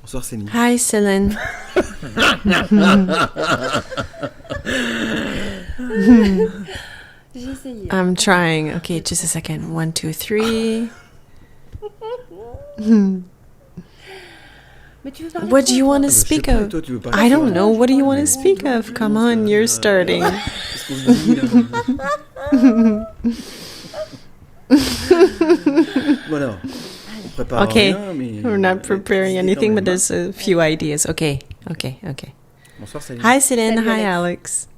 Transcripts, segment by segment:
Bonsoir Céline. Hi Céline. J'ai essayé. I'm trying. Okay, just a second. 1, 2, 3. Mais tu veux parler What do quoi, you toi want to Je sais speak pas, of? toi, tu veux parler I quoi, don't là? know. What do you want to Mais- speak of? Come on, you're starting. Qu'est-ce qu'on se dit là? Voilà. On prépare Okay, rien, mais we're not preparing anything, but there's a few ideas. Okay. Bonsoir Céline. Hi Céline. Salut, Hi Alex.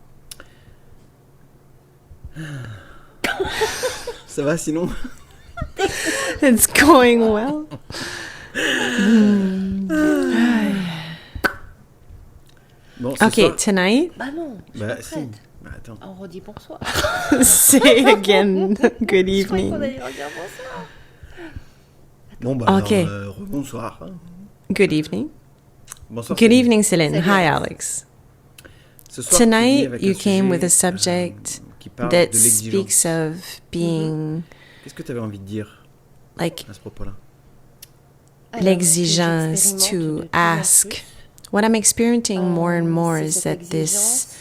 Ça va sinon? It's going well. Bon, ce Okay, soir... tonight, Bah non, je suis Bah pas si. prête. Bah attends. On redit bonsoir. say again good Je croyais qu'on evening. allait redire bonsoir. Bon bah Ok. alors, bonsoir. Good evening. Bonsoir Good Céline. evening, Céline. Salut, Hi, Alex. Alex. Ce soir, tu viens Tonight, avec you un came with a sujet, subject qui parle that de l'exigence. speaks of being Qu'est-ce que tu avais envie de dire like à ce propos-là? Alors, l'exigence ce que j'expérimente to de plus en ask. plus, What I'm experiencing more and more c'est is cette that this,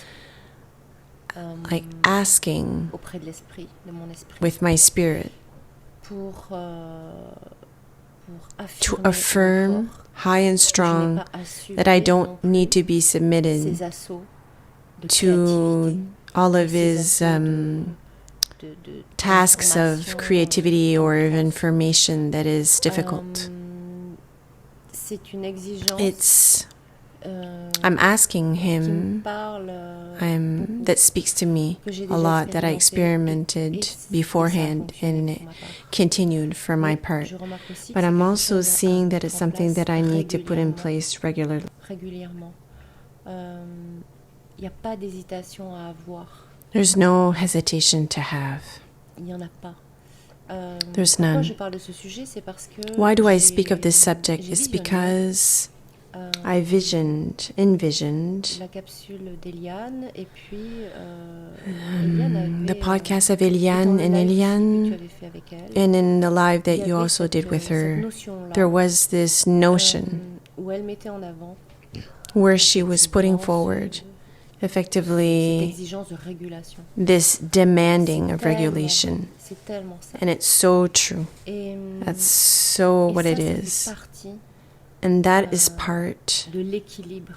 exigence, like asking auprès de l'esprit, de mon esprit, with my spirit pour to affirmer affirm fort high and que je n'ai strong pas à subir that I non don't plus need to be submitted ces assauts de to créativité, all of ces his assauts de tasks of d'information, creativity or of bref. information that is difficult. C'est une exigence I'm asking qui me him, parle that speaks to me que j'ai a déjà lot, that I expérimenté, experimented et ça a beforehand fonctionné and pour ma part. continued for my Mais part. je remarque aussi que But c'est I'm quelque also chose à seeing that mettre it's en something place that I need to put in régulièrement. place regularly. Régulièrement. Il n'y a pas d'hésitation à avoir. There's no hesitation to have. Il n'y en a pas. There's Pourquoi none. je parle de ce sujet, c'est parce que Why do I j'ai- speak of this subject? j'ai It's visionné, because I envisioned la capsule d'Eliane et puis Eliane avait the podcast of dans Eliane le and live que tu Eliane, avais fait avec elle, and in the live il y that you avait also did with cette her, notion-là, there was this notion où elle mettait en avant where she was putting effectivement forward cette effectively exigence de régulation. this demanding of C'est tellement regulation. vrai, c'est tellement ça. And it's so true. Et, That's so et what ça, it ça is. fait partie And that is part de l'équilibre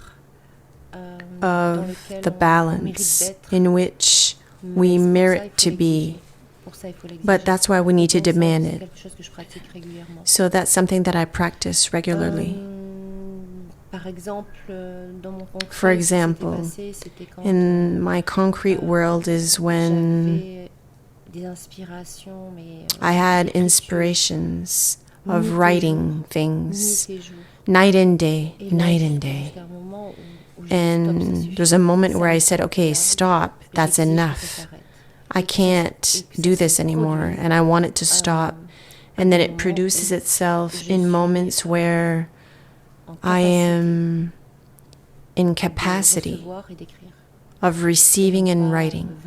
dans of lequel the on balance mérite d'être. in which Mais we c'est pour ça, merit il faut to be. l'exiger. Pour ça, il faut l'exiger. But that's why we need to Donc ça, demand c'est it. quelque chose que je pratique régulièrement. So that's something that I practice regularly. Par exemple, dans mon concret, For ce qui s'était example, passé, c'était quand In my concrete world is when j'avais des inspirations, mais I had d'écriture, inspirations nuit of et writing jour, things, nuit et jour. night and day, Et là, night and jusqu'à day. un moment où j'ai dit, stop, ça And suffit. there's a moment Ça where I me said, okay, convient. stop, that's J'exige que ça enough. s'arrête. I can't do this anymore, and I want it to stop. And then it produces itself in moments where I am in capacity of receiving and writing,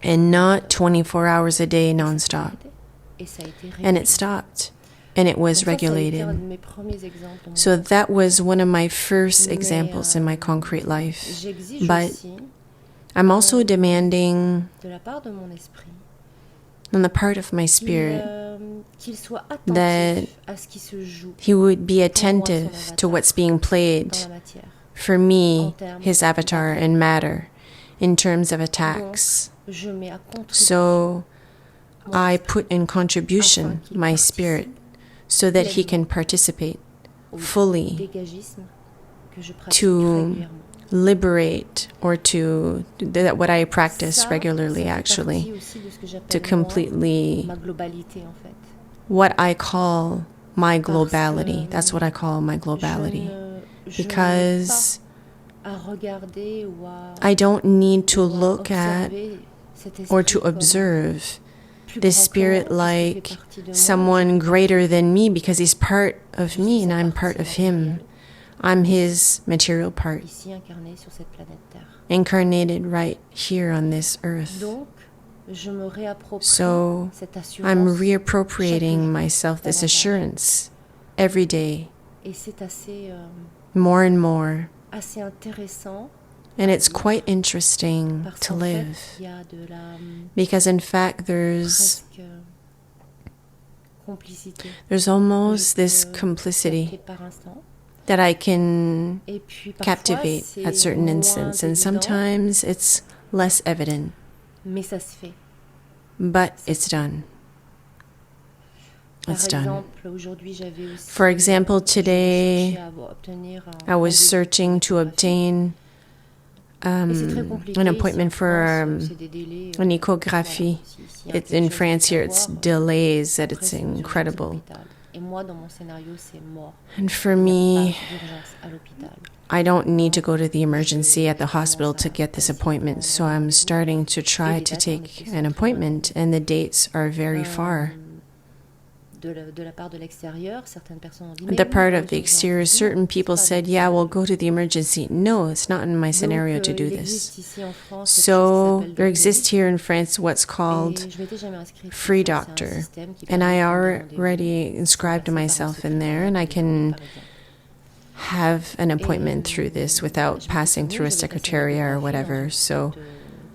and not 24 hours a day nonstop. And it stopped, and it was regulated. So that was one of my first examples in my concrete life. But I'm also demanding on the part of my spirit that he would be attentive to what's being played for me, his avatar and matter, in terms of attacks. So I put in contribution my spirit so that he can participate fully to liberate, or to that what I practice regularly actually, to completely what I call my globality. That's what I call my globality. Because I don't need to look at or to observe this spirit like someone greater than me, because he's part of me and I'm part of him. I'm his material part, incarnated right here on this earth. So I'm reappropriating myself this assurance every day, Et c'est assez, more and more. assez intéressant And it's quite interesting parce to qu'en fait, live. il y a de la Because in fact, there's presque complicité almost que this je peux complicity capter par instant. that I can Et puis parfois, captivate c'est at certain moins instants. And évident, sometimes it's less evident, mais ça se fait. but it's done. Par It's done. exemple, aujourd'hui, j'avais aussi, For example, je today, cherchais à obtenir un I was rendez-vous searching to d'échographie. obtain Et c'est très compliqué an ici en appointment for France, c'est des délais, an ecography. voilà, s'il y a It's quelque in chose France à here, it's savoir, delays that après, it's c'est aux urgences à incredible. l'hôpital. Et moi, dans mon scénario, c'est mort. And for Il n'y a me, pas d'urgence à l'hôpital. I don't need to go to the emergency at the hospital to get this appointment, so I'm starting to try to take an appointment, and the dates are very far. De la part de l'extérieur, certaines personnes ont dit, mais The oui, part aux of the urgences. exterior, Non, certain c'est people pas said, dans yeah, ce we'll scénario. go to the emergency. No, it's not in my scenario Donc, to do il this. existe ici en France quelque chose qui So s'appelle there Doctolib. exists here in France what's called Et je m'étais jamais inscrite sur Free ça. C'est un Doctor, système qui and permet I de prendre des rendez-vous already sans inscribed passer par un myself in there, secrétariat and I can parisien. have an appointment through this without Je m'étais passing souvenue, through a j'avais passé secretariat or l'échographie dans whatever. une So petite,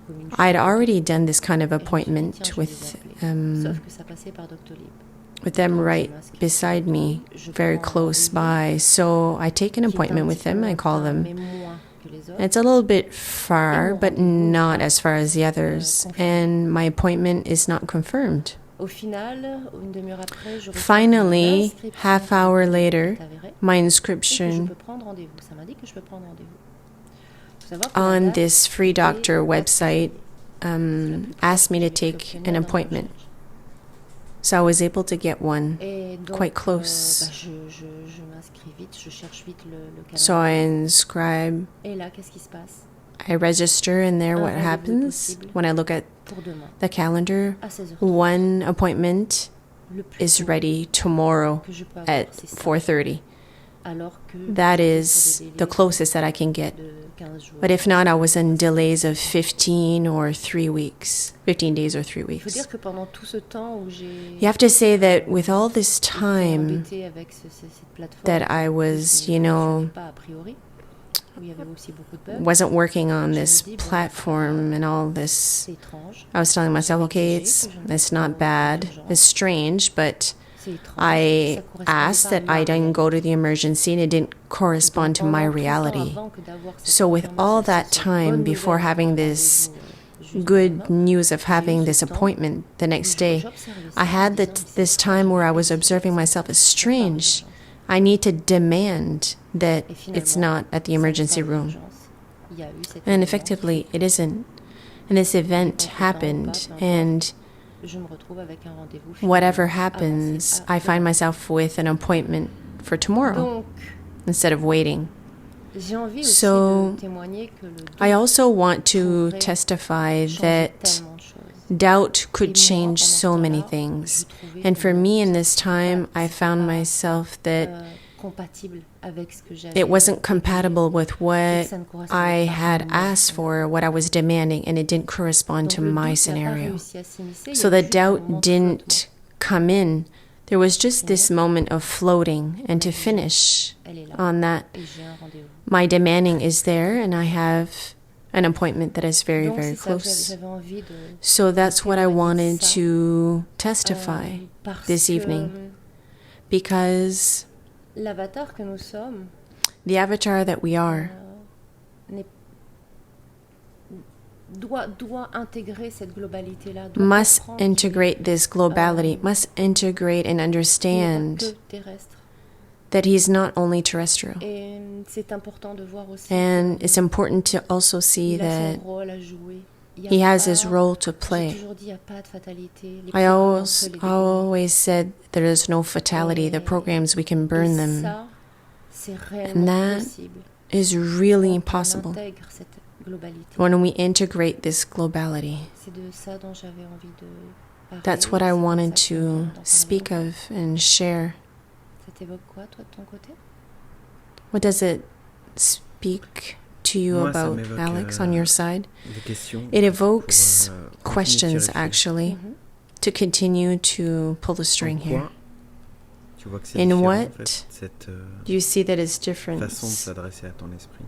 commune I'd chinoise. already done this kind of Et je me suis dit, appointment tiens, je vais les with appeler. Sauf que ça passait par Doctolib. with them Donc, je right m'inscris sur beside me, Doctolib, je very prends un close rendez-vous by. So I take an qui est un appointment with petit peu them. I call lointain, them. mais moins que les autres. It's a little bit far, mon but rendez-vous not n'est as far as the others. confirmé. And my appointment is not confirmed. Au final, une demi-heure après, je reçois Finally, une inscription half sur hour Doctolib later, qui est avérée my et que je inscription peux prendre rendez-vous. Ça m'indique que je peux prendre rendez-vous. Faut savoir que la on date this Free Doctor est website asked me to take an appointment. So I was able to get one Et donc, quite close. je m'inscris vite, je cherche vite le calendrier. So I inscribe, Et là, qu'est-ce qui se passe? I register, and there Un what rendez-vous est happens possible when I look at Pour demain, the calendar, à 16h30. one appointment Le plus is tôt ready tomorrow que je peux avoir, at c'est ça. Alors que4:30. That j'étais is sur des the délais closest that I can get. de 15 jours. But if not, I was in delays of 15 or 3 weeks, 15 days or 3 Il faut weeks. dire que pendant tout ce temps où j'ai You have to say that with all this été time embêtée avec cette plateforme that qui, I en plus, was, ne you know, fonctionnait pas a priori, où il y avait aussi beaucoup de bugs, wasn't working on je me this dis, bon, platform and all this, c'est étrange. I was telling myself, okay, it's not bad, it's strange, but C'est étrange. I Ça correspondait asked pas à that ma I didn't réalité. go to the emergency and it didn't correspond Donc, to my pendant tout le temps reality. avant que d'avoir cette So with all that confirmation, cette time bonne before nouvelle having de this rendez-vous, juste good demain, news of having j'ai eu this ce temps appointment the où next day, j'observais ça I en had me disant, mais this c'est time where I was étrange, observing c'est myself as pas strange. d'urgence. I need to demand that Et it's finalement, not at the ça n'est emergency pas room. d'urgence. Il y a eu cet And événement. effectively, it isn't. And this event happened, and Je me retrouve avec un rendez-vous whatever finalement happens, avancé à I find demain. myself with an appointment for tomorrow Donc, instead of waiting. j'ai envie aussi So, de témoigner que le I doute also want to pourrait testify changer that tellement de choses. doubt could Et moi, change pendant ce so many temps-là, things. je trouvais And que for non, me in c'était this time, pas- I found c'était pas, myself that compatible avec ce que j'avais it wasn't demandé, compatible with et que what ça ne correspondait I pas à had mon asked scénario. for, what I was demanding, and it didn't correspond Donc, to le my doute n'a pas scenario. réussi à s'immiscer, il y So a the juste un doubt moment de didn't come in. There was just this Mhm. moment of floating, and to finish flottement. Elle est là, on that, et j'ai un rendez-vous. my demanding is there, and I have an appointment that is very, Donc, very c'est ça que close. j'avais envie de So that's what I témoigner wanted ça, to testify parce this que evening, because l'avatar que nous sommes the avatar that we are n'est- doit intégrer cette globalité-là, doit must comprendre qu'il integrate this globality, must integrate and n'est pas understand que terrestre. that he's not only terrestrial. Et c'est important de voir aussi And qu'il it's important to also see a son that rôle à jouer. Il y a he has pas- his role to J'ai play. toujours dit, il n'y a pas de fatalité. Les I programmes, on always, peut les dérouler. always said there is no fatality. The programs, we can burn Et them. ça, c'est réellement that possible. Is really Quand on possible intègre cette globalité. when we integrate this globality. C'est de ça dont j'avais envie de parler. That's what I c'est de wanted ça que to j'avais envie d'en speak parler. of and share. Ça t'évoque quoi, toi, de ton côté? What does it speak to you Moi, ça about, m'évoque, Alex, on your side? Des questions It evokes pour, questions, continuer de vérifier. actually, Mhm. to continue to pull the string En here. quoi tu tu vois que c'est In différent, what en fait, cette do you see that it's different? façon de s'adresser à ton esprit?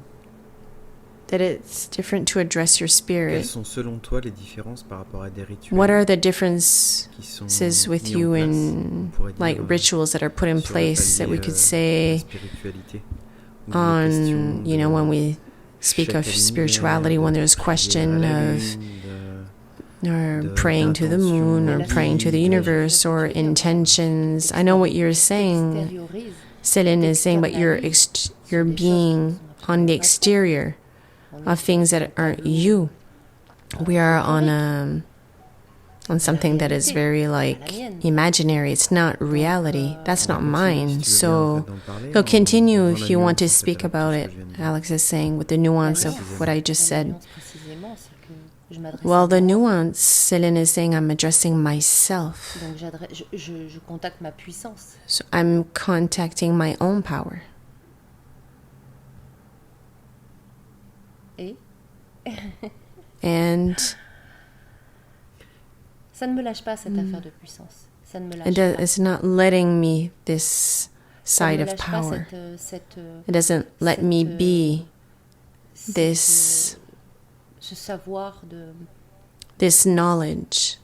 That it's different to address your Quelles spirit? sont selon toi les différences par rapport à des What are rituels the differences qui sont with mis you en place, in on pourrait dire, like rituals that are put in sur le place that we palier could de la say spiritualité, ou les questions on, you know, de when we speak chèque à of l'univers, spirituality, de when there's prière à question la of lune, or praying to the moon or praying to the universe or intentions. I know what you're saying. Céline is saying, but you're being on the exterior of things that aren't you. We are on something that is very like imaginary. It's not reality. That's not mine. So continue if you want to speak about it. Alex is saying with the nuance of what I just said. Well, the nuance, Céline is saying, I'm addressing myself. Donc je contacte ma puissance. So I'm contacting my own power. Et And ça ne me lâche pas cette affaire de puissance. Ça ne me lâche pas. it's not letting me this Ça ne side me of lâche pas power. cette It doesn't let me be this ce savoir de this knowledge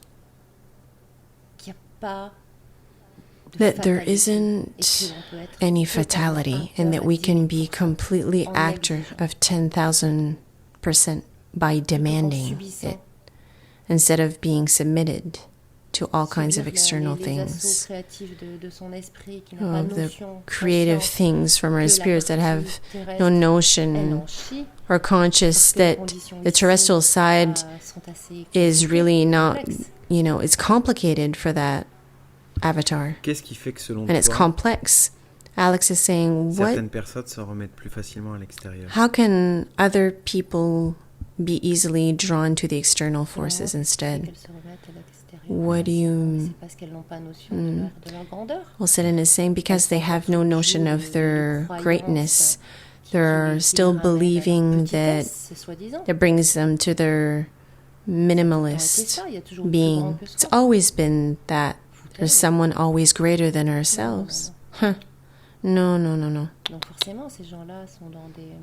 qu'il n'y a pas de that there fatalité et isn't que l'on peut être any totalement fatality acteur and that we can be 10 000% completely en actor exigeant. of 10,000% by demanding subissant. it instead of being submitted to all kinds of Subir external les assauts things, créatifs de son esprit qui n'a pas of the notion, creative conscience things from our que la spirits that have partie terrestre, no elle notion en chie, or conscious parce que les that conditions the ici, terrestrial side sont assez is really not, complexes. you know, it's complicated for that avatar. Qu'est-ce qui fait que selon And it's toi, complex. Alex is saying, what? certaines personnes s'en remettent plus facilement à l'extérieur? How can other people be easily drawn to the external forces instead? Qu'elles se remettent à l'extérieur. What do you... C'est parce qu'elles n'ont pas notion de leur grandeur. Well, Céline is saying because they have no notion of their greatness. They're still believing that it brings them to their minimalist being. It's always been that there's someone always greater than ourselves. Huh. No. Donc forcément, ces gens-là sont dans des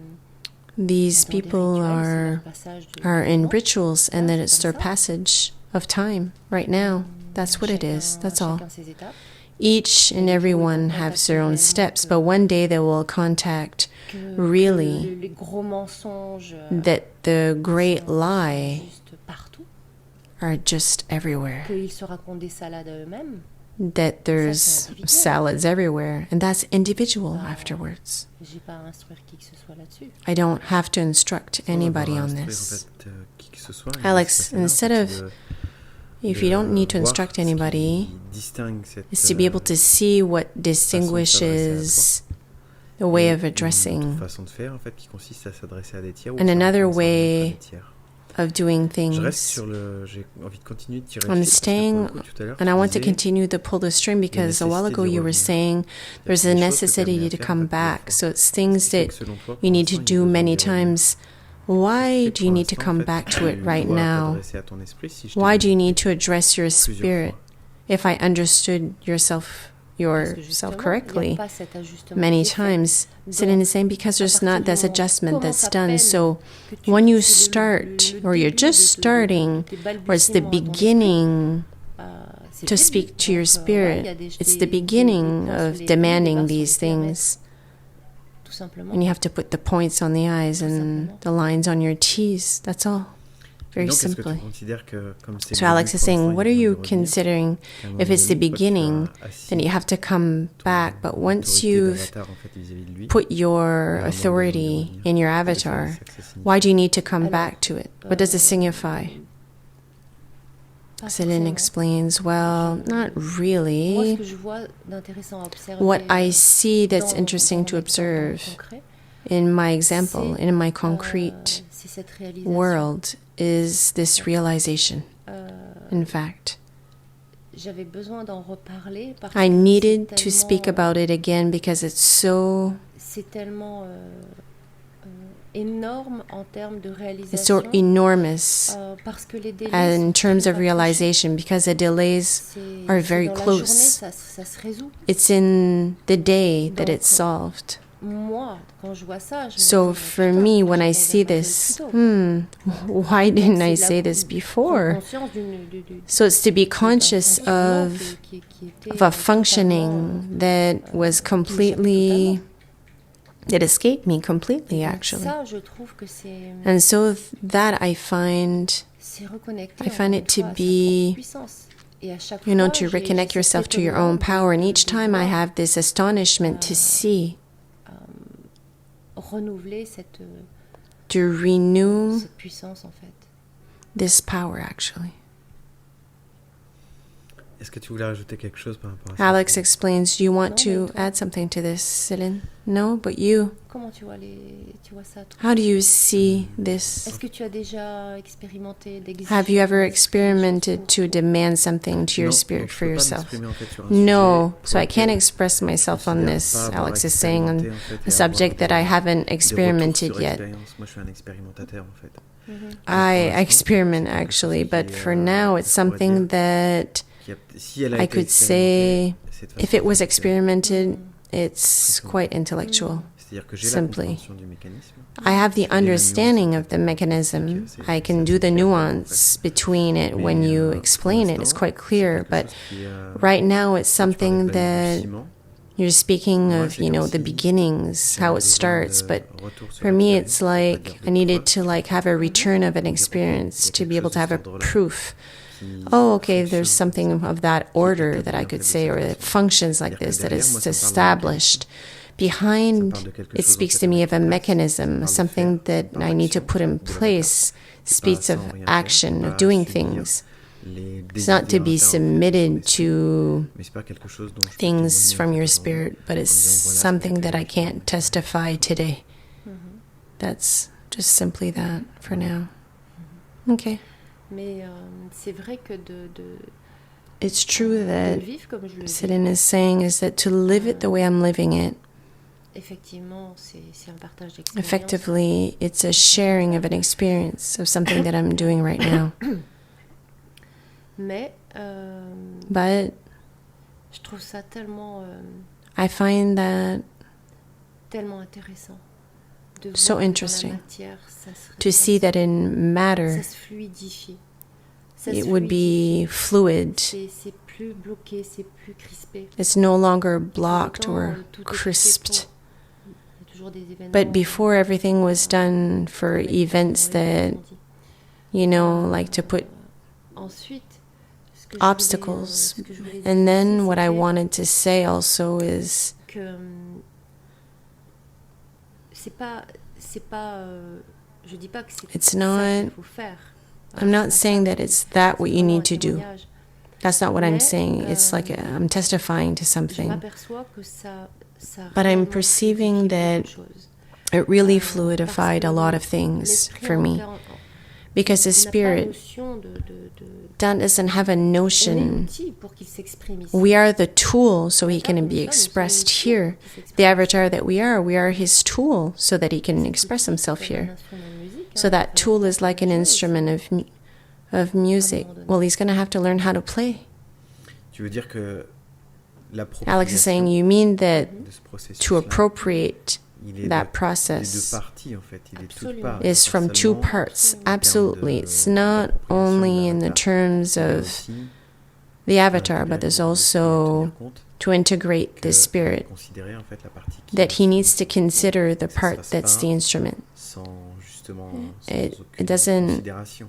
These people are in rituals, and then it's their comme ça. passage of time right now. That's what it is. That's all. Chacun ses étapes. Each and every one has their own steps, but one day they will contact really Les gros mensonges that the great lie juste partout, are just everywhere, qu'ils se racontent des salades à eux-mêmes. that there's salads everywhere, and that's individual afterwards. J'ai pas à instruire qui que ce soit là-dessus. I don't have to instruct anybody on this. Alex, instead of, if you don't need to instruct anybody, is to be able to see what distinguishes the way of addressing and another way of doing things. I'm staying, and I want to continue to pull the string because a while ago you were saying there's a necessity to come back. So it's things that you need to do many times. Why do you need to come back to it right now? Why do you need to address your spirit? If I understood yourself correctly many times, Céline is saying because there's not this adjustment that's done. So when you start, or you're just starting, or it's the beginning to speak to your spirit, it's the beginning of demanding these things. And you have to put the points on the I's and the lines on your T's. That's all. Very simply. So Alex is saying, what are you considering? If it's the beginning, then you have to come back. But once you've put your authority in your avatar, why do you need to come back to it? What does it signify? Céline explains, well, not really. What I see that's interesting to observe in my example, in my concrete world, is this realization. In fact, I needed to speak about it again because it's so énorme en termes de It's so réalisation. enormous Parce que les délais in sont terms très of rapprochés. realization because the delays are very Dans la journée, close. ça se résout. It's in the day that Donc, it's solved. Moi, quand je vois ça, je So me dis, for putain, me, pourquoi when I j'ai pas see observé this, plus tôt? why Donc, didn't c'est I de la say this prendre before? conscience So it's to be d'un conscious fonctionnement of qui était a totalement, functioning that was completely, it escaped me completely, et donc actually. ça, je trouve que c'est And so that I find reconnecter I find encore it une to fois à sa be, propre puissance. Et à chaque you know, fois, to j'ai reconnect cet yourself to your étonnement own power. And each de time I voir, have this astonishment to see, renouveler cette puissance en fait. this power, actually. Est-ce que tu voulais rajouter quelque chose par rapport à ça? Alex explains, do you want Non, to mais toi? add something to this, Céline? No, but you. Comment tu vois ça toi? How do you see this? Est-ce que tu as déjà expérimenté d'exiger Have you à ever ton esprit experimented pour- to demand something to your Non, spirit donc je for peux pas yourself? m'exprimer, en fait, sur un No, sujet so I pour can't lequel express myself je on considère this, pas avoir Alex is saying, on expérimenté, en fait, a et subject that I avoir haven't des experimented retours sur yet. expérience. Moi, je suis un expérimentateur, en fait. I l'instant, experiment c'est quelque actually, chose qui but est, for now it's je pourrais something dire, that si elle a I été could say, expérimentée, c'est de if façon it was intellectuelle. experimented, it's quite intellectual. C'est-à-dire que j'ai la Simply. compréhension du mécanisme. I have the Il y a la understanding nuance, of the en fait. mechanism. C'est I can assez do the clair, en nuance fait. between it Mais, when you pour explain it. It's l'instant, quite c'est clear, quelque but chose qui, right now it's tu parlais something de that balbutiement. you're speaking Moi, of, c'est you comme know, the si beginnings, how j'avais it besoin starts, de but retour sur for me expérience, it's pour pas like dire de I needed preuve, to like have a return of an pour dire, ok, experience il y a to be quelque able chose to de have cet a ordre-là proof. qui Oh, okay, there's fonctionne something comme ça, of that qui est order établi, that I en could fait, de say, cette or that façon. functions like C'est-à-dire que this, that derrière, is moi, ça me parle d'un established. Ça Behind, parle de quelque it chose, en speaks fait, to à me mettre of a en place. Ça mechanism, parle de something faire, that ça parle I need to d'action, put in de l'avatar. place, C'est speaks pas of sans rien faire, action, c'est of pas doing subir things. les It's not to be désidératas, en fait, de son submitted esprit. to Mais c'est pas quelque chose dont je peux things témoigner, from en fait, your aujourd'hui, spirit, but en it's disant, voilà ce something qui a that été I finalement, can't testify today. That's just simply that for now. Okay. Mais c'est vrai que It's true de that le vivre comme je le vis, Céline is saying is that to live it the way I'm living it, effectivement, c'est un partage d'expérience. effectively, it's a sharing of an experience of something that I'm doing right now. Mais But je trouve ça tellement I find that tellement intéressant de So voir que interesting dans la matière, to see that in matter, ça se fluidifie. Ça it se would fluidifie. be fluid. C'est plus bloqué, c'est plus crispé. It's no longer blocked Pourtant, or tout est fait crisped. pour. Il y a toujours des événements. But before, everything was done for events that, you know, like to put Ensuite, obstacles. ce que je voulais dire And then aussi, what I c'était wanted to say also is que c'est pas je dis pas que c'est It's ça not- qu'il faut faire. I'm not saying that it's that what you need to do. Témoignage. That's not what I'm Mais, saying. It's like I'm testifying to Je something. m'aperçois que ça But I'm réellement perceiving fluidifie that beaucoup de choses. It really Parce fluidified que a lot of things l'esprit for me. Because the n'a pas spirit notion de doesn't have a on est notion. l'outil pour qu'il s'exprime ici. We are the tool so he can be expressed here. The avatar that we are his tool so that he can express himself here. So that tool is like an instrument of music. Well, he's going to have to learn how to play. Tu veux dire que Alex is saying, you mean that de ce processus to appropriate il est that des deux process parties, en fait. Il est de toutes Absolument. parts. is Pas from two seulement parts. en termes Absolutely. de- It's not d'appropriation only de in the l'avatar, terms mais of aussi, the avatar, qu'il but a there's de also tenir compte to integrate que the spirit, considérer, en fait, la partie qui that he est needs to consider the que ça se part fasse that's pas the instrument. sans justement sans It aucune doesn't considération.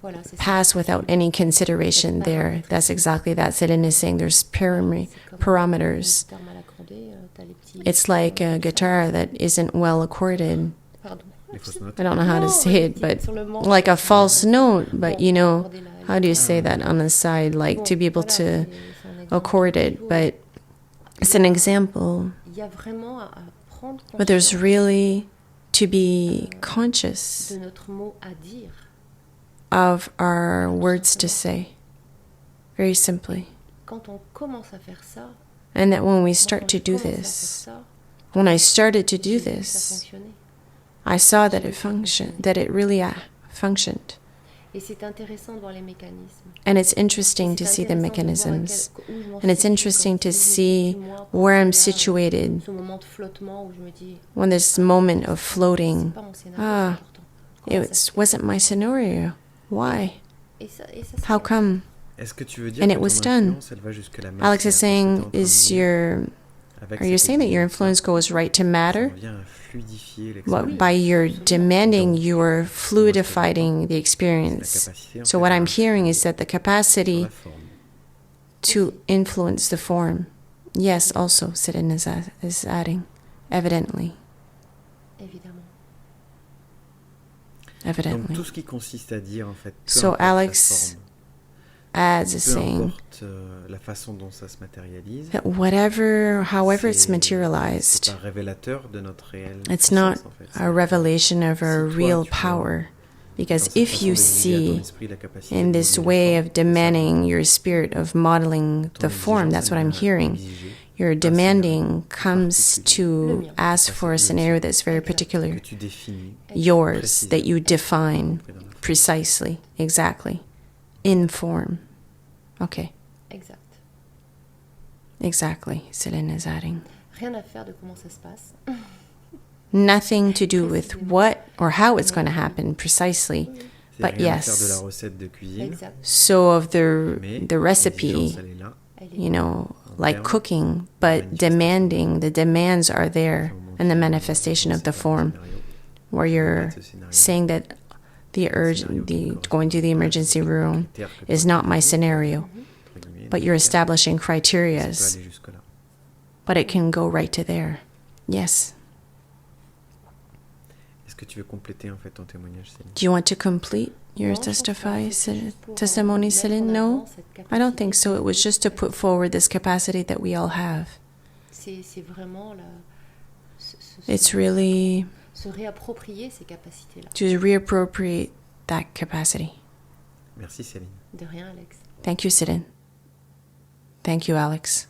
Voilà, c'est ça. pass without any consideration there. That's exactly that. Céline is saying there's C'est comme parameters. une guitare mal accordée, t'as les petits- It's like a guitar that isn't well accorded. Pardon. Les fausses notes. I don't know how to Non, say les it, petits but sur le manche. like a false note, but you know, Accorder how do you say that on the side, like Bon, to be able voilà, to c'est un exemple accord it, au niveau. but it's an example. Il y a vraiment à prendre But there's conscience really to be conscious de notre mot à dire. of our words to say, very simply. Quand on commence à faire ça, And that when we moi, start quand to je do commence à faire this, ça, when I started to do j'ai vu que ça this, fonctionnait. I saw that it functioned, that it really functioned. Et c'est intéressant de voir les mécanismes. And it's interesting to see the mechanisms. And it's interesting to see where I'm situated Ce moment de flottement où je me dis, when this moment of floating. c'est pas mon scénario, c'est pourtant. Comment ça se fait? Wasn't my scenario. Why? Et ça How come? Est-ce que tu veux dire And que it ton was done. influence, elle va jusque la Alex is saying, are you saying that your influence goes right to matter? By your demanding, you are fluidifying the experience. So what I'm hearing is that the capacity to influence the form. Yes, also, Céline is adding, evidently. Évidemment. Evidently. Donc tout ce qui consiste à dire en fait. So Alex adds as saying la façon dont ça se matérialise, that however it's materialized, c'est un révélateur de notre réel it's not puissance, en fait. a revelation of our Si toi, real tu vois, power. Because dans cette if façon you d'exiger à ton see esprit la capacité in de this modeler way la of forme, demanding your spirit of modeling ton the form, exigence, that's what elle I'm vient hearing. exiger Your un demanding scénario comes to particulier. ask for a scenario that's very particular, que tu définis yours, that you précisément, define compris dans la forme. precisely, exactly, in form. Okay, Exact. exactly, Céline is adding. Rien à faire de comment ça se passe. Nothing to do with what or how it's going to happen precisely, C'est but rien à faire de la yes. recette de cuisine, Exact. So of mais the recipe, l'exigence, elle est là. Elle est you know, En like termes cooking, de but manifestation. the demands are there Au moment in the où tu manifestation of the penses à un form, scénario, where tu you're répètes ce scénario. saying that the urge, going to the emergency room is not my scenario, Entre guillemets, but you're donc, establishing ça peut criterias, aller jusque-là. but it can go right to there. Yes. Est-ce que tu veux compléter en fait ton témoignage, Céline? Do you want to complete your Non, je pense pas. testimony, C'était juste pour, testimony, mettre en Céline? No, avant cette I don't think capacité. so. It was just to put forward this capacity that we all have. C'est vraiment It's really se réapproprier ces capacités-là. to reappropriate that capacity. Merci, Céline. De rien, Alex. Thank you, Céline. Thank you, Alex.